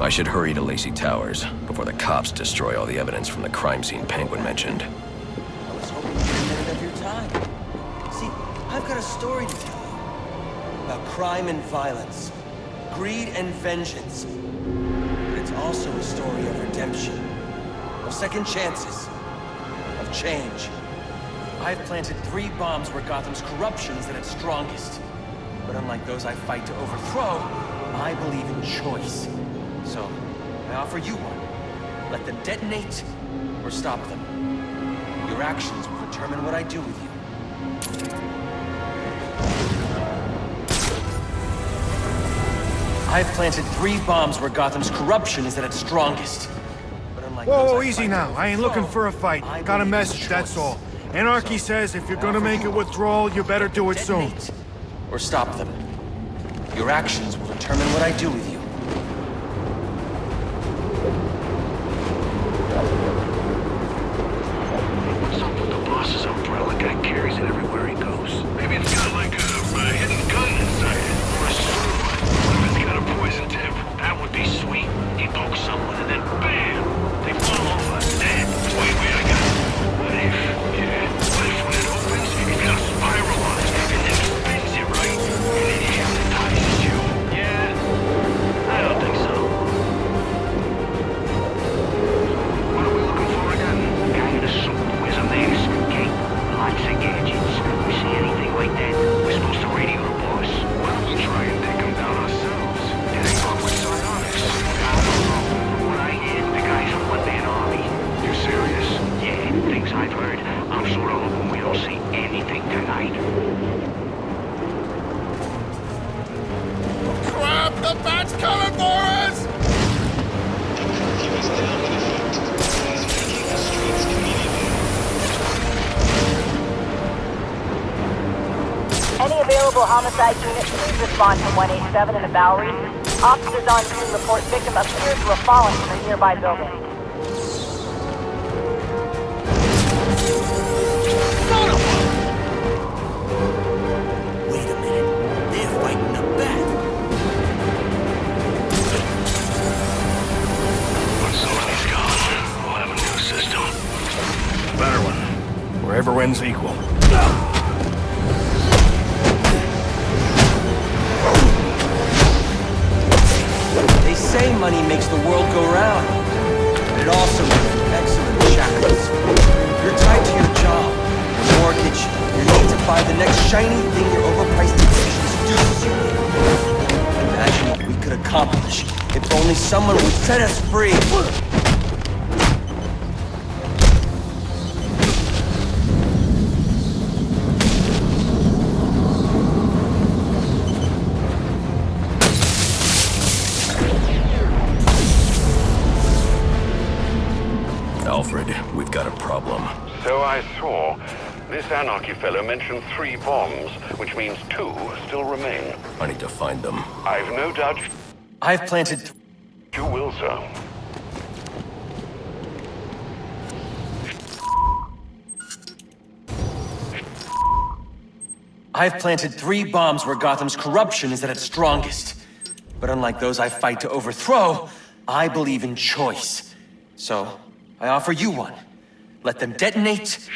I should hurry to Lacey Towers before the cops destroy all the evidence from the crime scene Penguin mentioned. I was hoping for a minute of your time. See, I've got a story to tell you. About crime and violence. Greed and vengeance. But it's also a story of redemption. Of second chances. Of change. I've planted 3 bombs where Gotham's corruption is at its strongest. But unlike those I fight to overthrow, I believe in choice. So, I offer you one. Let them detonate, or stop them. Your actions will determine what I do with you. I've planted 3 bombs where Gotham's corruption is at its strongest. But unlike Whoa, easy now. I ain't looking for a fight. Got a message, that's all. Anarchy says if you're gonna make a withdrawal, you better do it soon. Or stop them. Your actions will determine what I do with you. What's up with the boss's umbrella? Guy carries it everywhere he goes. Maybe it's got like a hidden gun inside it. Or a sword. What if it's got a poison tip? That would be sweet. He pokes someone and then BAM! They fall over dead. Wait, I got it. What if when it opens, it's got a spiral on it, and then spins it right, and it hypnotizes you? Yeah, I don't think so. What are we looking for again? Guy in a suit, wears a mask, cape, lots of gadgets. We see anything like that, we're supposed to radio the boss. Why don't we try and take him down ourselves? It ain't public psionics. I don't know. From what I hear, the guy's a one-man army. You serious? Yeah, things I've heard. I'm sort of hoping we don't see anything tonight. Crap! The bat's coming for us! He was down in effect. He's making the streets immediately. Any available homicide units, please respond to 187 in the Bowery. Officers on scene report victim appears to have fallen from a nearby building. Wait a minute. They're fighting a bat. When somebody's gone, we'll have a new system. A better one. Where everyone's equal. They say money makes the world go round. But it also makes excellent shackles. You're tied to your job, your mortgage, your need to buy the next shiny thing your overpriced addiction seduces you with. Imagine what we could accomplish if only someone would set us free. Alfred, we've got a problem. So I saw. This Anarchy fellow mentioned 3 bombs, which means 2 still remain. I need to find them. I've no doubt I've planted... you will, sir. I've planted 3 bombs where Gotham's corruption is at its strongest. But unlike those I fight to overthrow, I believe in choice. So, I offer you one. Let them detonate.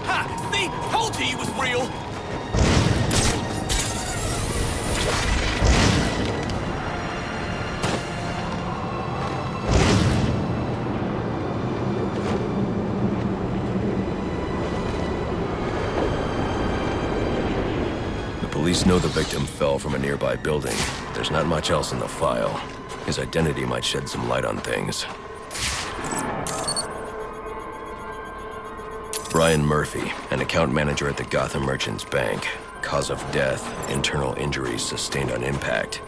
Ha! See? Told you he was real! Police know the victim fell from a nearby building. There's not much else in the file. His identity might shed some light on things. Brian Murphy, an account manager at the Gotham Merchants Bank. Cause of death, internal injuries sustained on impact.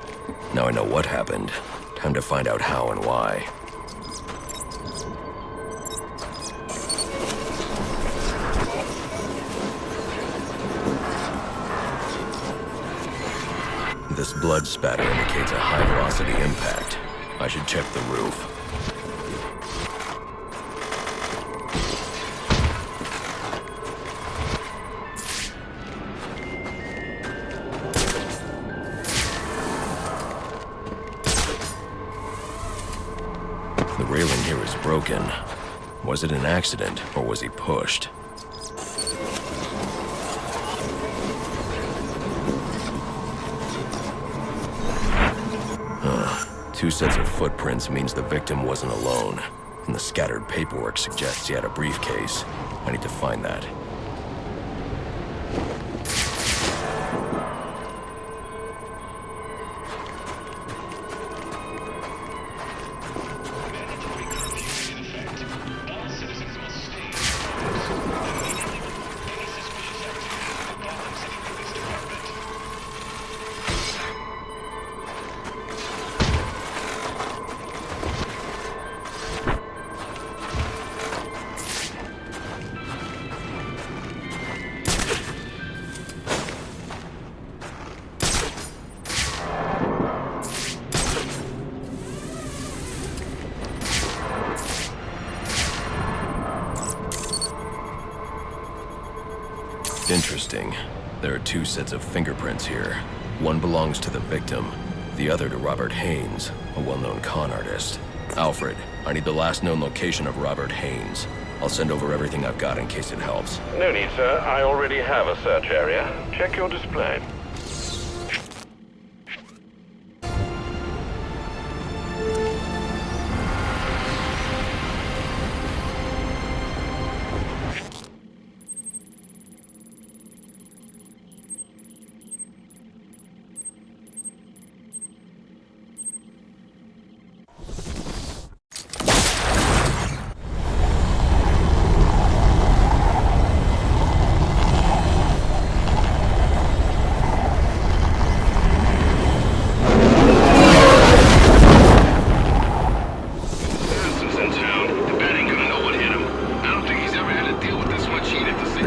Now I know what happened. Time to find out how and why. This blood spatter indicates a high-velocity impact. I should check the roof. The railing here is broken. Was it an accident, or was he pushed? Two sets of footprints means the victim wasn't alone, and the scattered paperwork suggests he had a briefcase. I need to find that. Mandatory curfew in effect. All citizens must stay indoors. Immediately report any suspicious activity to the Gotham City Police Department. Interesting. There are two sets of fingerprints here. One belongs to the victim, the other to Robert Haynes, a well-known con artist. Alfred, I need the last known location of Robert Haynes. I'll send over everything I've got in case it helps. No need, sir. I already have a search area. Check your display.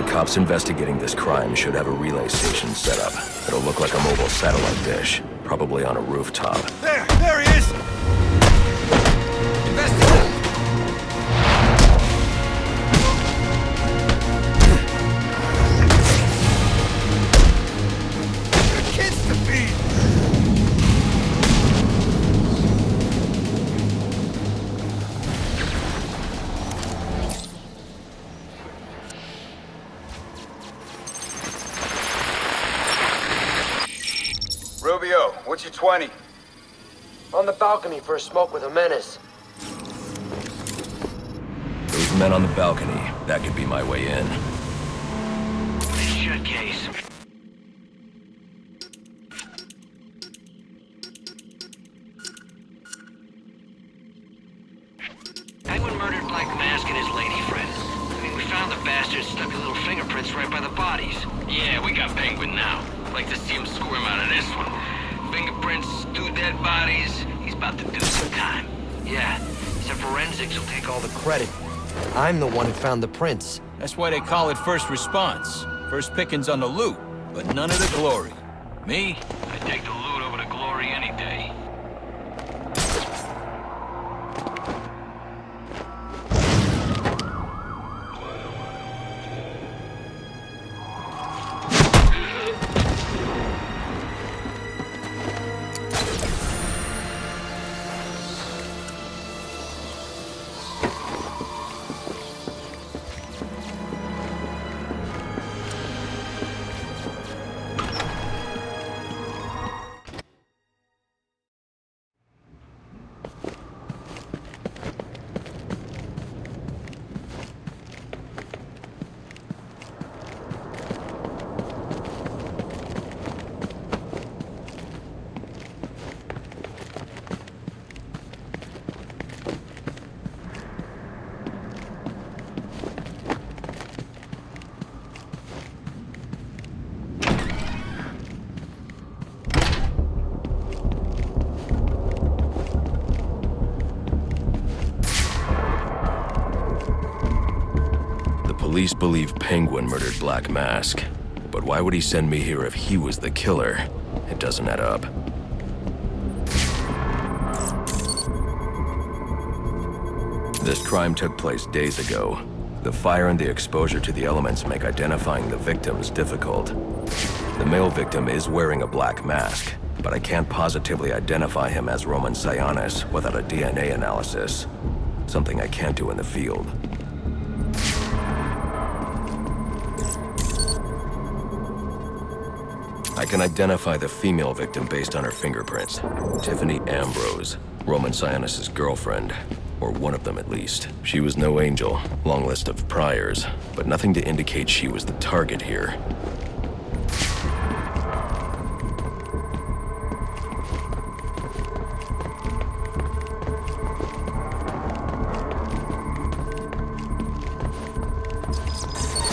Cops investigating this crime should have a relay station set up. It'll look like a mobile satellite dish, probably on a rooftop. There he is! Investigate! Kids to feed! Rubio, what's your 20? On the balcony for a smoke with a menace. Those men on the balcony, that could be my way in. Shut case. Penguin murdered Black Mask and his lady friend. I mean, we found the bastard stuck his little fingerprints right by the bodies. Yeah, we got Penguin now. Like to see him squirm out of this one. Fingerprints, two dead bodies. He's about to do some time. Yeah, except forensics will take all the Credit. I'm the one who found the prints. That's why they call it first response. First pickings on the loot, but none of the glory. Me? I take the loot over the glory any day. Police believe Penguin murdered Black Mask, But why would he send me here if he was the killer? It doesn't add up. This crime took place days ago. The fire and the exposure to the elements make identifying the victims difficult. The male victim is wearing a black mask, but I can't positively identify him as Roman Sionis without a DNA analysis. Something I can't do in the field. I can identify the female victim based on her fingerprints. Tiffany Ambrose, Roman Sionis' girlfriend. Or one of them at least. She was no angel, long list of priors, but nothing to indicate she was the target here.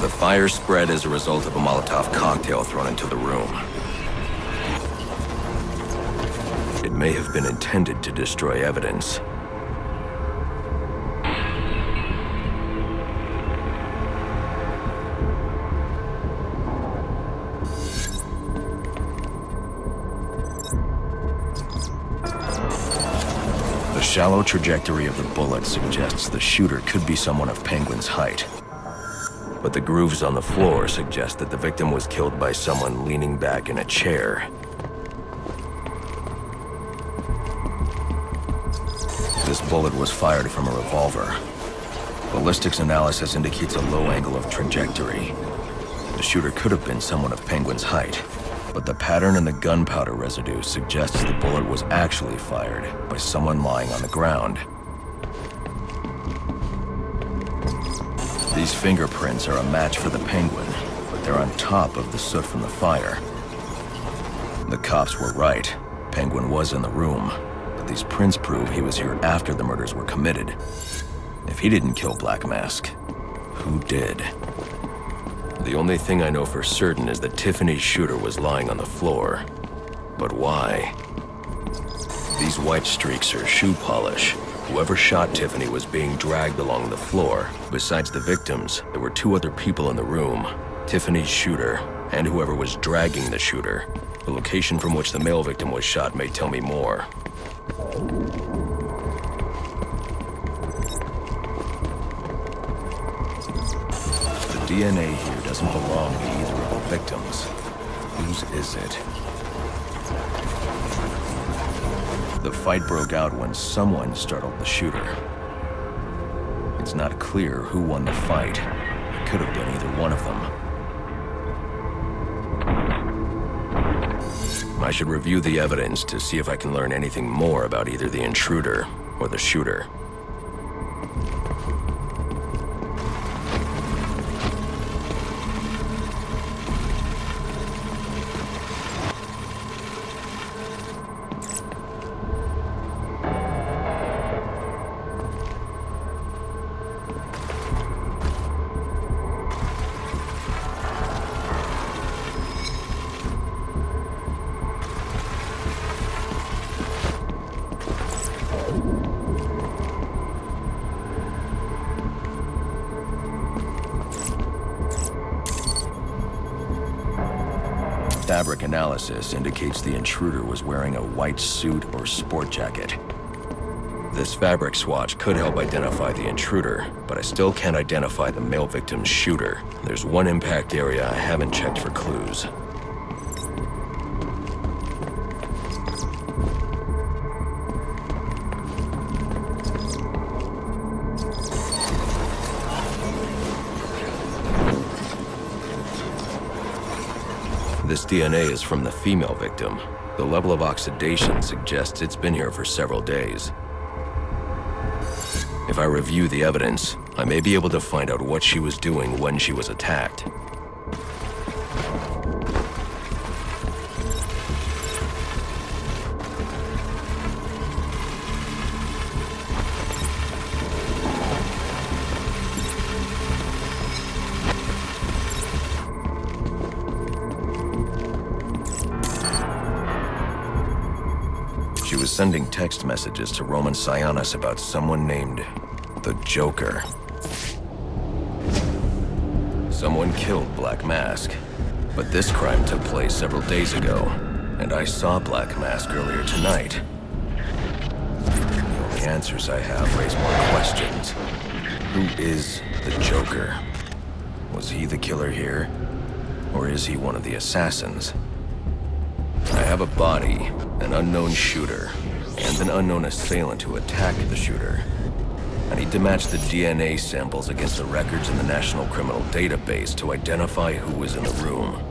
The fire spread as a result of a Molotov cocktail thrown into the room. It may have been intended to destroy evidence. The shallow trajectory of the bullet suggests the shooter could be someone of Penguin's height. But the grooves on the floor suggest that the victim was killed by someone leaning back in a chair. This bullet was fired from a revolver. Ballistics analysis indicates a low angle of trajectory. The shooter could have been someone of Penguin's height, but the pattern in the gunpowder residue suggests the bullet was actually fired by someone lying on the ground. These fingerprints are a match for the Penguin, but they're on top of the soot from the fire. The cops were right. Penguin was in the room, but these prints prove he was here after the murders were committed. If he didn't kill Black Mask, who did? The only thing I know for certain is that Tiffany's shooter was lying on the floor. But why? These white streaks are shoe polish. Whoever shot Tiffany was being dragged along the floor. Besides the victims, there were two other people in the room. Tiffany's shooter, and whoever was dragging the shooter. The location from which the male victim was shot may tell me more. The DNA here doesn't belong to either of the victims. Whose is it? The fight broke out when someone startled the shooter. It's not clear who won the fight. It could have been either one of them. I should review the evidence to see if I can learn anything more about either the intruder or the shooter. Fabric analysis indicates the intruder was wearing a white suit or sport jacket. This fabric swatch could help identify the intruder, but I still can't identify the male victim's shooter. There's one impact area I haven't checked for clues. This DNA is from the female victim. The level of oxidation suggests it's been here for several days. If I review the evidence, I may be able to find out what she was doing when she was attacked. She was sending text messages to Roman Sionis about someone named the Joker. Someone killed Black Mask. But this crime took place several days ago, and I saw Black Mask earlier tonight. The only answers I have raise more questions. Who is the Joker? Was he the killer here? Or is he one of the assassins? I have a body, an unknown shooter, and an unknown assailant who attacked the shooter. I need to match the DNA samples against the records in the National Criminal Database to identify who was in the room.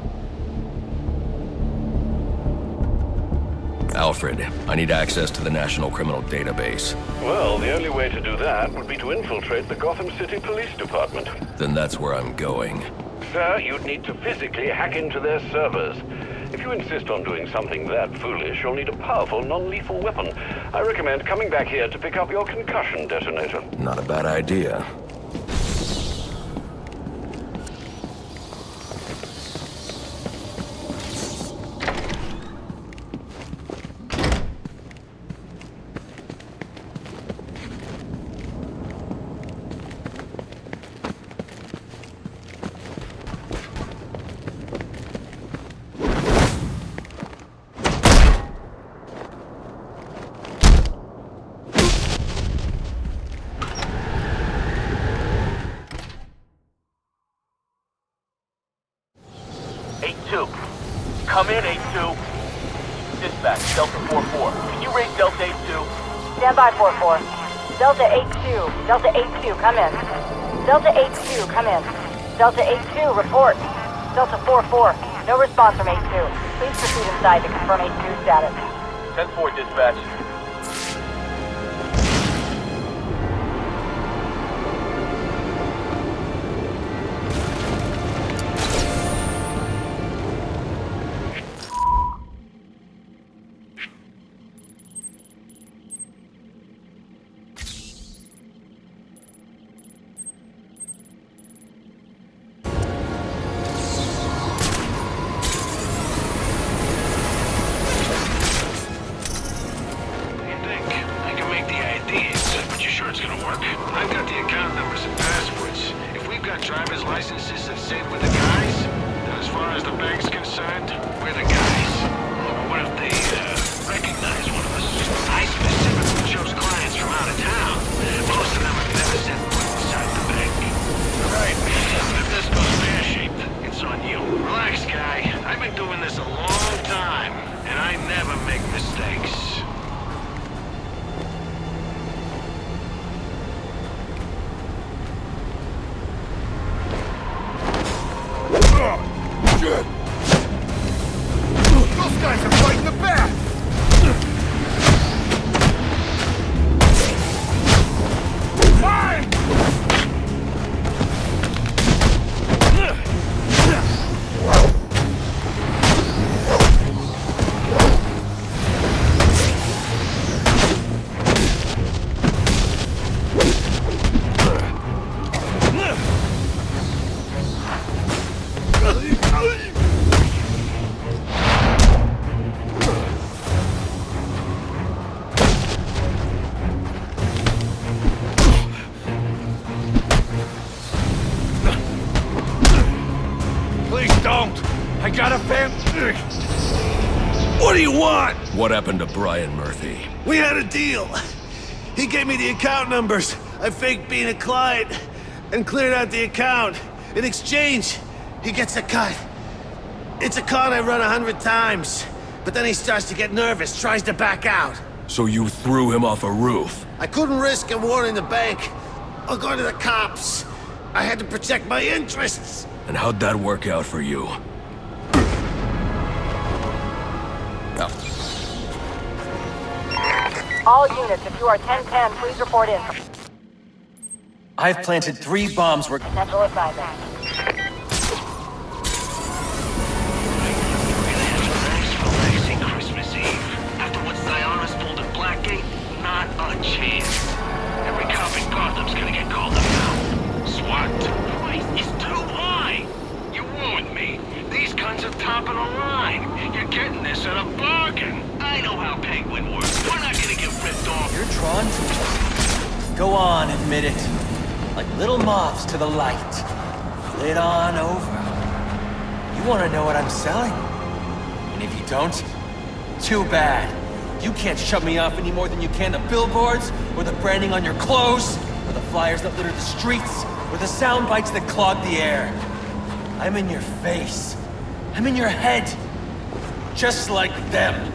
Alfred, I need access to the National Criminal Database. Well, the only way to do that would be to infiltrate the Gotham City Police Department. Then that's where I'm going. Sir, you'd need to physically hack into their servers. If you insist on doing something that foolish, you'll need a powerful, non-lethal weapon. I recommend coming back here to pick up your concussion detonator. Not a bad idea. Come in, 8-2. Dispatch, Delta 4-4. Can you raise Delta 8-2? Stand by, 4-4. Delta 8-2. Delta 8-2, come in. Delta 8-2, come in. Delta 8-2, report. Delta 4-4, no response from 8-2. Please proceed inside to confirm 8-2 status. 10-4, dispatch. What do you want? What happened to Brian Murphy? We had a deal. He gave me the account numbers. I faked being a client and cleared out the account. In exchange, he gets a cut. It's a con I run 100 times. But then he starts to get nervous, tries to back out. So you threw him off a roof? I couldn't risk him warning the bank. I'll go to the cops. I had to protect my interests. And how'd that work out for you? All units, if you are 10-10, please report in. I've planted 3 bombs where... Central assignment. Relaxing Christmas Eve. After what Zionis pulled at Blackgate, not a chance. Every cop in Gotham's gonna get called up now. SWAT. Price is too high. You ruined me. These guns are top of the line. You're getting this at a bargain. I know how Penguin works. We're not gonna get ripped off. You're drawn to it. Go on, admit it. Like little moths to the light. Flit on over. You You want to know what I'm selling? And if you don't, too bad. You can't shut me off any more than you can the billboards, or the branding on your clothes, or the flyers that litter the streets, or the sound bites that clog the air. I'm in your face. I'm in your head. Just like them.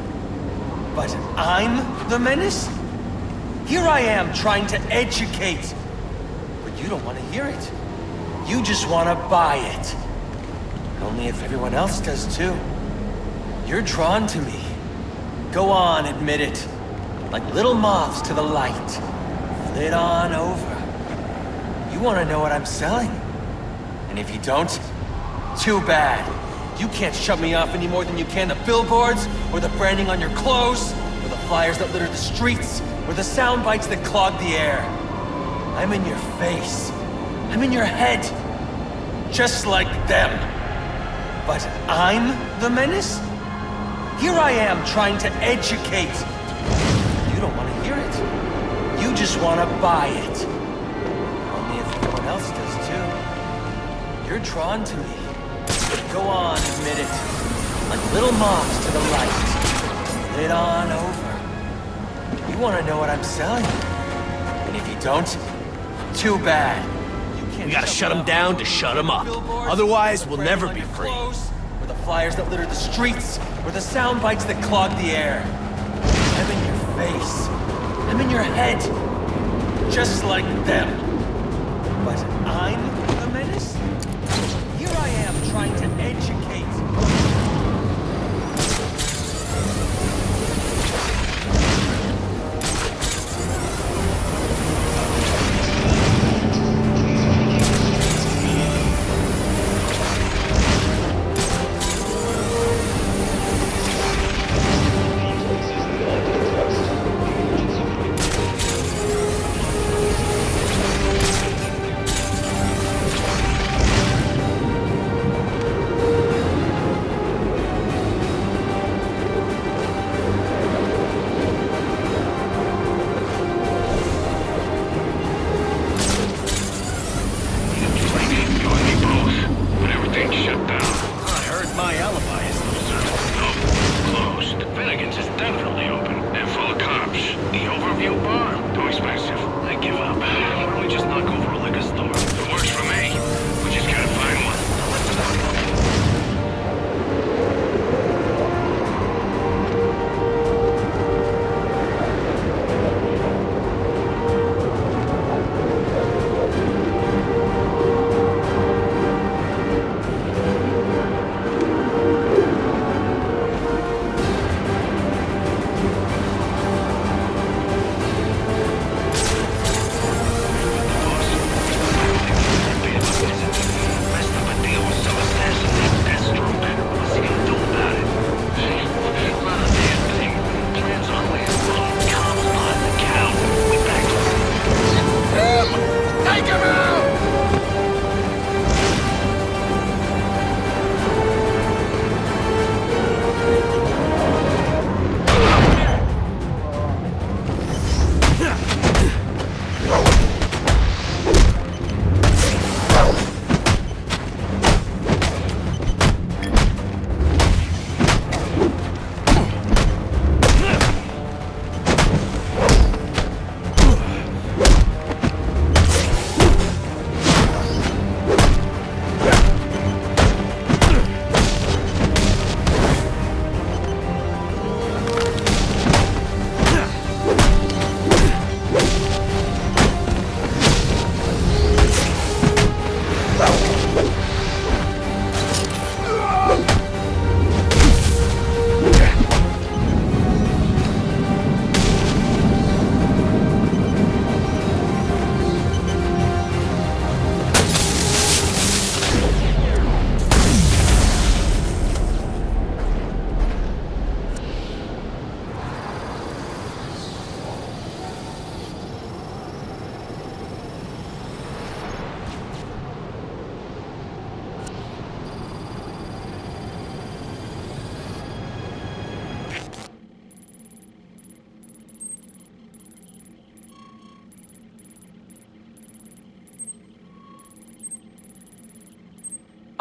But I'm the menace? Here I am trying to educate. But you don't want to hear it. You just want to buy it. Only if everyone else does too. You're drawn to me. Go on, admit it. Like little moths to the light. Flit on over. You want to know what I'm selling? And if you don't, too bad. You can't shut me off any more than you can the billboards, or the branding on your clothes, or the flyers that litter the streets, or the sound bites that clog the air. I'm in your face. I'm in your head. Just like them. But I'm the menace? Here I am trying to educate. You don't want to hear it. You just want to buy it. Only if everyone else does too. You're drawn to me. Go on, admit it. Like little moths to the light. Flit on over. You want to know what I'm selling? And if you don't, too bad. We gotta shut him down to shut him up. Otherwise, we'll never be free. Or the flyers that litter the streets, or the sound bites that clog the air. I'm in your face. I'm in your head. Just like them. But I'm the menace? Here I am trying to educate.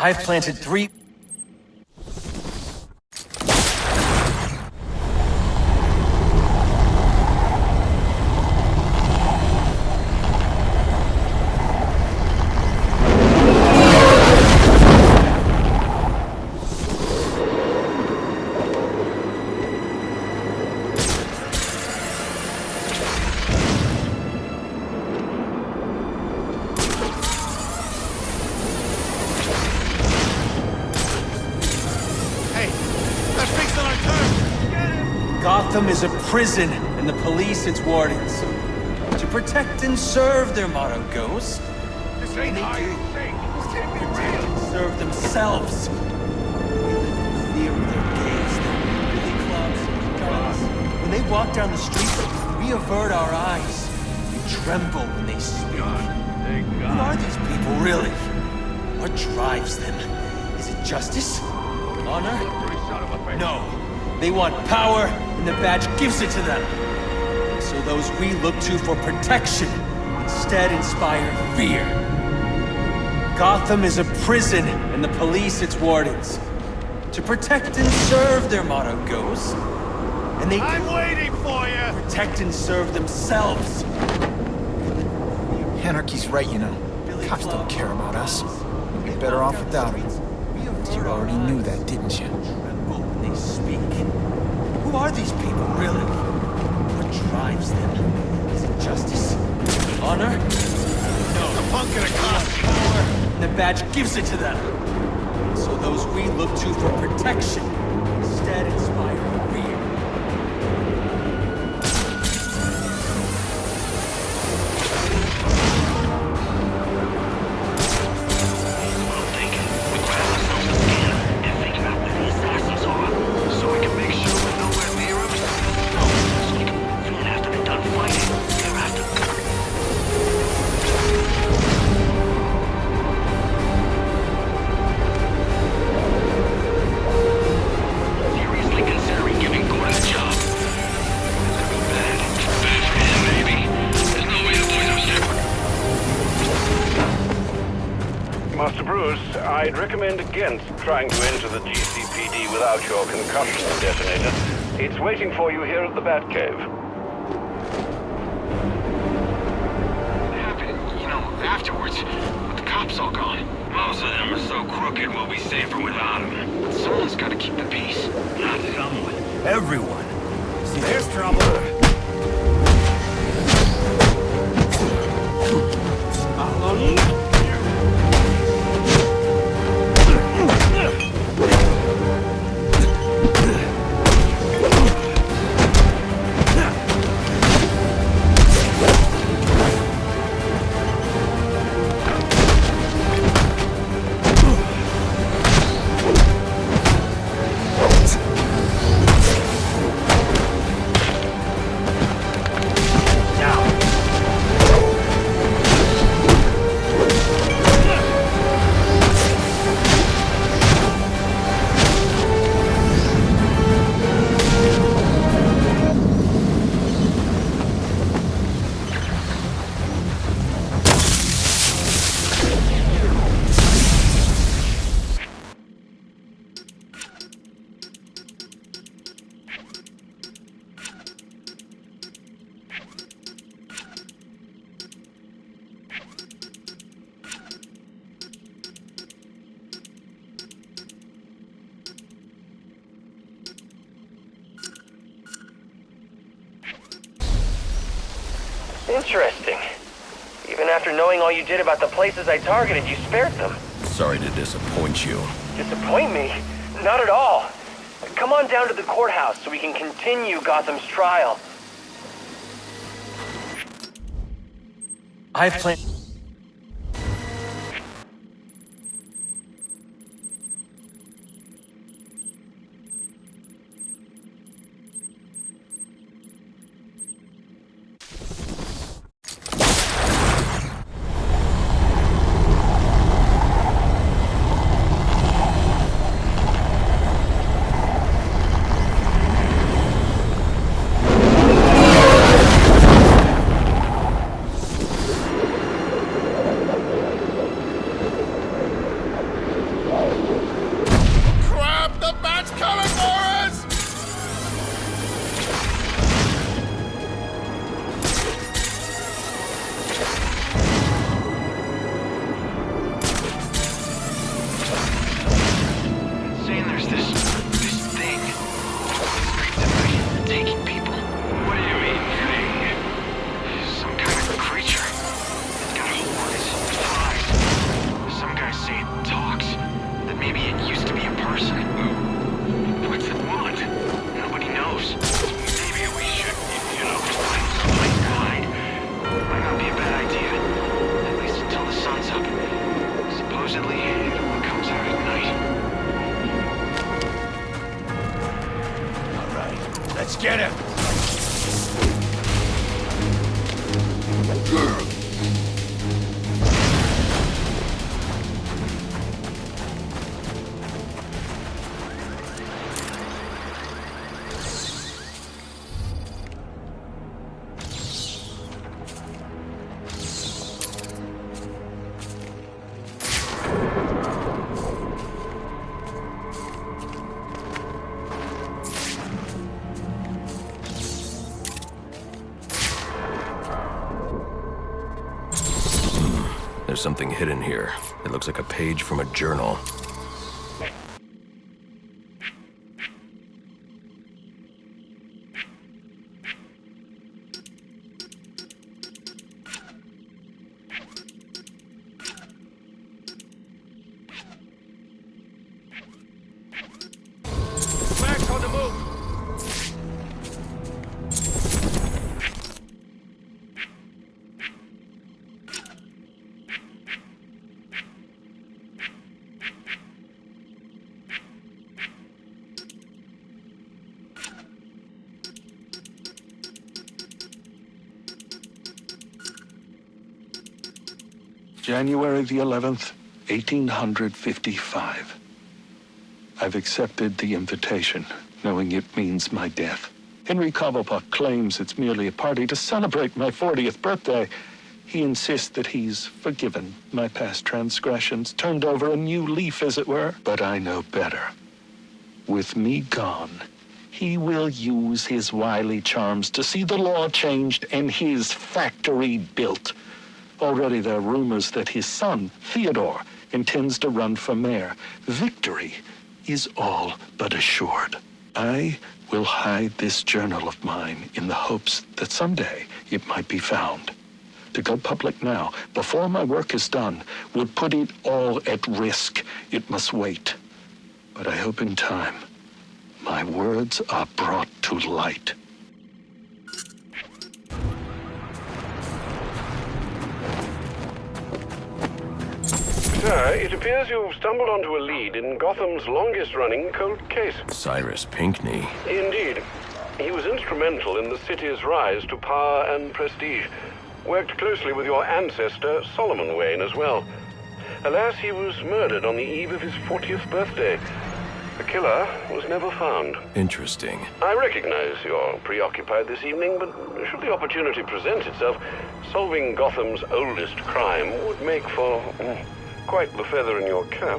I've planted 3... Gotham is a prison, and the police its wardens. To protect and serve, their motto goes. This ain't hide and seek. This can't be real. Serve themselves. We live in fear of their gaze, their billy clubs, guns. When they walk down the street, we avert our eyes. We tremble when they speak. Who are these people, really? What drives them? Is it justice? Honor? No. They want power, and the badge gives it to them. So those we look to for protection instead inspire fear. Gotham is a prison, and the police its wardens. To protect and serve, their motto goes. And they I'm waiting for you! protect and serve themselves. Anarchy's right, you know. Cops don't care about us. We'd be better off without them. You already knew that, didn't you? Tremble when they speak. Who are these people, really? What drives them? Is it justice? Honor? No. The punk in a costume. Power, and the badge gives it to them. So those we look to for protection instead inspire fear. Master Bruce, I'd recommend against trying to enter the GCPD without your concussion detonator. It's waiting for you here at the Batcave. What happened, afterwards, with the cops all gone? Most of them are so crooked we'll be safer without them. But someone's got to keep the peace. Not someone. Everyone. See, there's trouble. Interesting. Even after knowing all you did about the places I targeted, you spared them. Sorry to disappoint you. Disappoint me? Not at all. Come on down to the courthouse so we can continue Gotham's trial. I've planned... What's it want? Nobody knows. Let's get him! There's something hidden here. It looks like a page from a journal. Max on the move! January the 11th, 1855. I've accepted the invitation, knowing it means my death. Henry Cobblepot claims it's merely a party to celebrate my 40th birthday. He insists that he's forgiven my past transgressions, turned over a new leaf, as it were. But I know better. With me gone, he will use his wily charms to see the law changed and his factory built. Already there are rumors that his son, Theodore, intends to run for mayor. Victory is all but assured. I will hide this journal of mine in the hopes that someday it might be found. To go public now, before my work is done, would put it all at risk. It must wait. But I hope in time, my words are brought to light. Sir, it appears you've stumbled onto a lead in Gotham's longest-running cold case. Cyrus Pinckney. Indeed. He was instrumental in the city's rise to power and prestige. Worked closely with your ancestor, Solomon Wayne, as well. Alas, he was murdered on the eve of his 40th birthday. The killer was never found. Interesting. I recognize you're preoccupied this evening, but should the opportunity present itself, solving Gotham's oldest crime would make for quite the feather in your cap.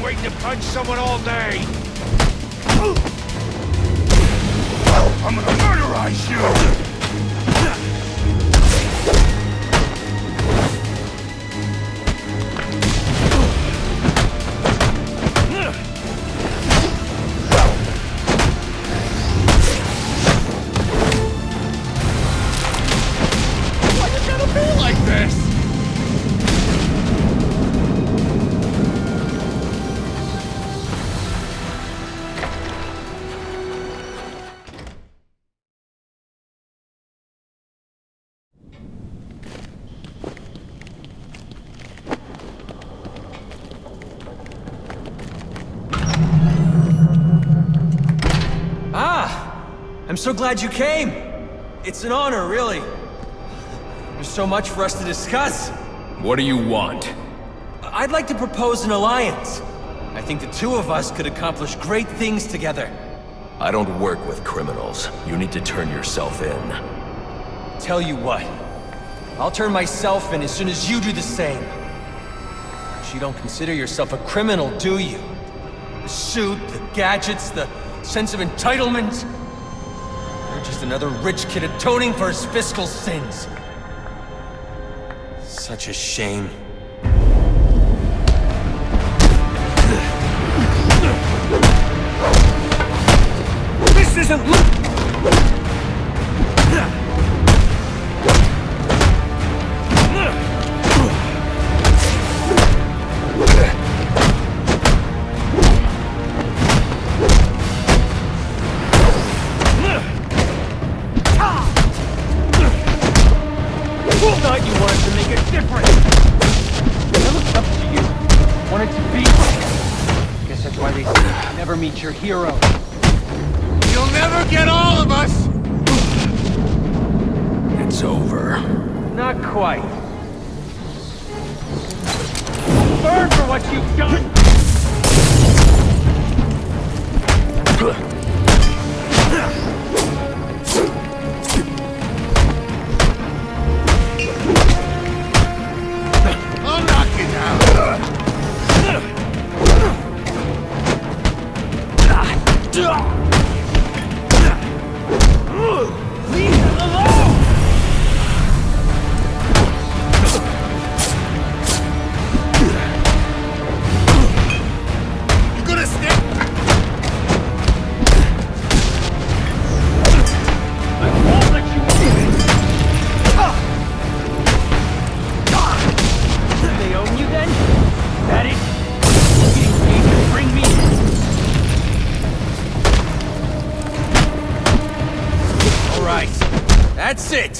Waiting to punch someone all day! I'm gonna murderize you! so glad you came. It's an honor, really. There's so much for us to discuss. What do you want? I'd like to propose an alliance. I think the two of us could accomplish great things together. I don't work with criminals. You need to turn yourself in. Tell you what. I'll turn myself in as soon as you do the same. But you don't consider yourself a criminal, do you? The suit, the gadgets, the sense of entitlement. You're just another rich kid atoning for his fiscal sins. Such a shame. This isn't... thought you wanted to make a difference. I looked up to you. Wanted to be. Guess that's why they say you never meet your hero. You'll never get all of us! It's over. Not quite. Burn for what you've done! I'll knock you down! Leave him alone! You gonna stick? I won't let you win! They own you then? That it? Getting paid to bring me in? All right, that's it!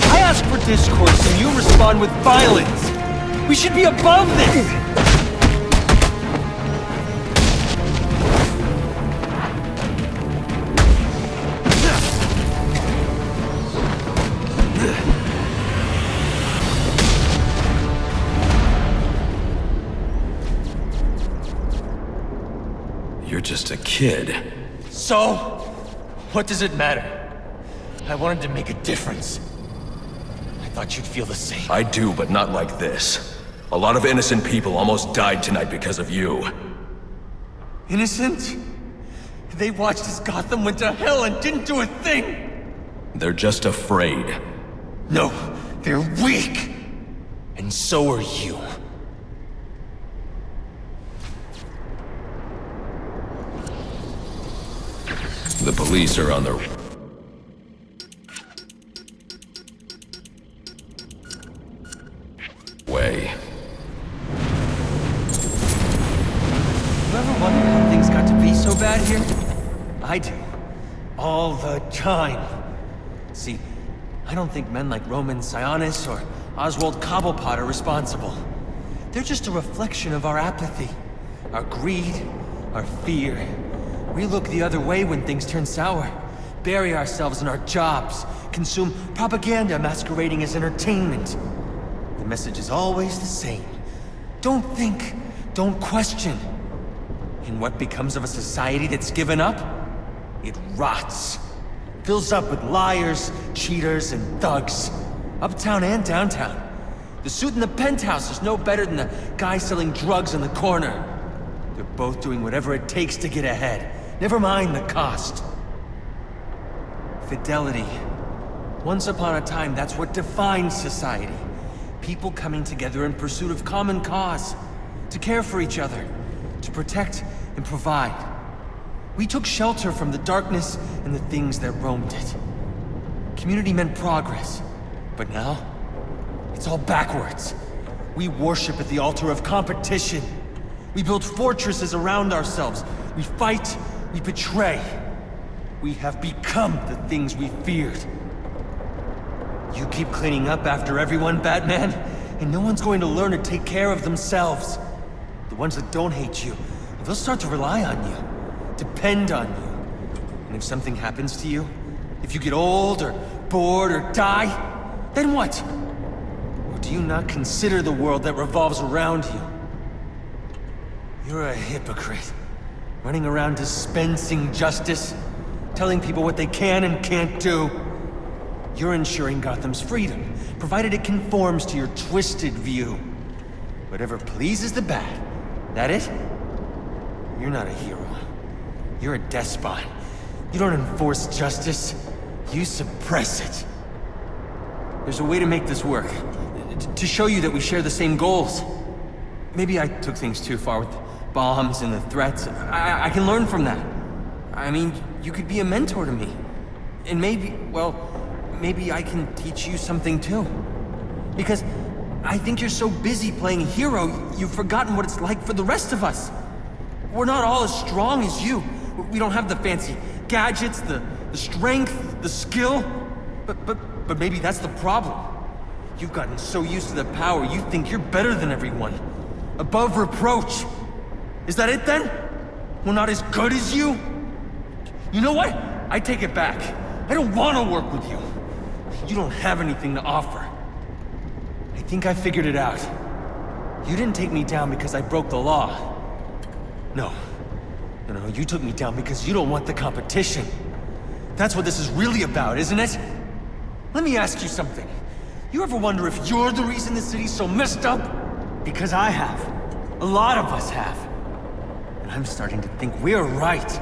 I ask for discourse and you respond with violence. We should be above this! You're just a kid. So? What does it matter? I wanted to make a difference. I thought you'd feel the same. I do, but not like this. A lot of innocent people almost died tonight because of you. Innocent? They watched as Gotham went to hell and didn't do a thing! They're just afraid. No, they're weak! And so are you. The police are on their way. You ever wonder how things got to be so bad here? I do. All the time. See, I don't think men like Roman Sionis or Oswald Cobblepot are responsible. They're just a reflection of our apathy, our greed, our fear. We look the other way when things turn sour, bury ourselves in our jobs, consume propaganda masquerading as entertainment. The message is always the same. Don't think, don't question. And what becomes of a society that's given up? It rots. Fills up with liars, cheaters, and thugs. Uptown and downtown. The suit in the penthouse is no better than the guy selling drugs in the corner. They're both doing whatever it takes to get ahead. Never mind the cost. Fidelity. Once upon a time, that's what defined society. People coming together in pursuit of common cause. To care for each other. To protect and provide. We took shelter from the darkness and the things that roamed it. Community meant progress. But now, It's all backwards. We worship at the altar of competition. We build fortresses around ourselves. We fight, we betray. We have become the things we feared. You keep cleaning up after everyone, Batman, and no one's going to learn to take care of themselves. The ones that don't hate you, they'll start to rely on you, depend on you. And if something happens to you, if you get old or bored or die, then what? Or do you not consider the world that revolves around you? You're a hypocrite, running around dispensing justice, telling people what they can and can't do. You're ensuring Gotham's freedom, provided it conforms to your twisted view. Whatever pleases the bat. That it? You're not a hero. You're a despot. You don't enforce justice. You suppress it. There's a way to make this work. To show you that we share the same goals. Maybe I took things too far with the bombs and the threats. I can learn from that. I mean, you could be a mentor to me. And maybe, well, maybe I can teach you something too. Because I think you're so busy playing hero, you've forgotten what it's like for the rest of us. We're not all as strong as you. We don't have the fancy gadgets, the strength, the skill. But maybe that's the problem. You've gotten so used to the power, you think you're better than everyone. Above reproach. Is that it then? We're not as good as you? You know what? I take it back. I don't want to work with you. You don't have anything to offer. I think I figured it out. You didn't take me down because I broke the law. No, you took me down because you don't want the competition. That's what this is really about, isn't it? Let me ask you something. You ever wonder if you're the reason the city's so messed up? Because I have. A lot of us have. And I'm starting to think we're right.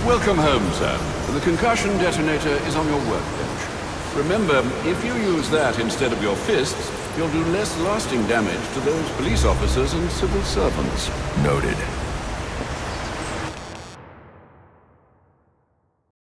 Welcome home, sir. The concussion detonator is on your workbench. Remember, if you use that instead of your fists, you'll do less lasting damage to those police officers and civil servants. Noted.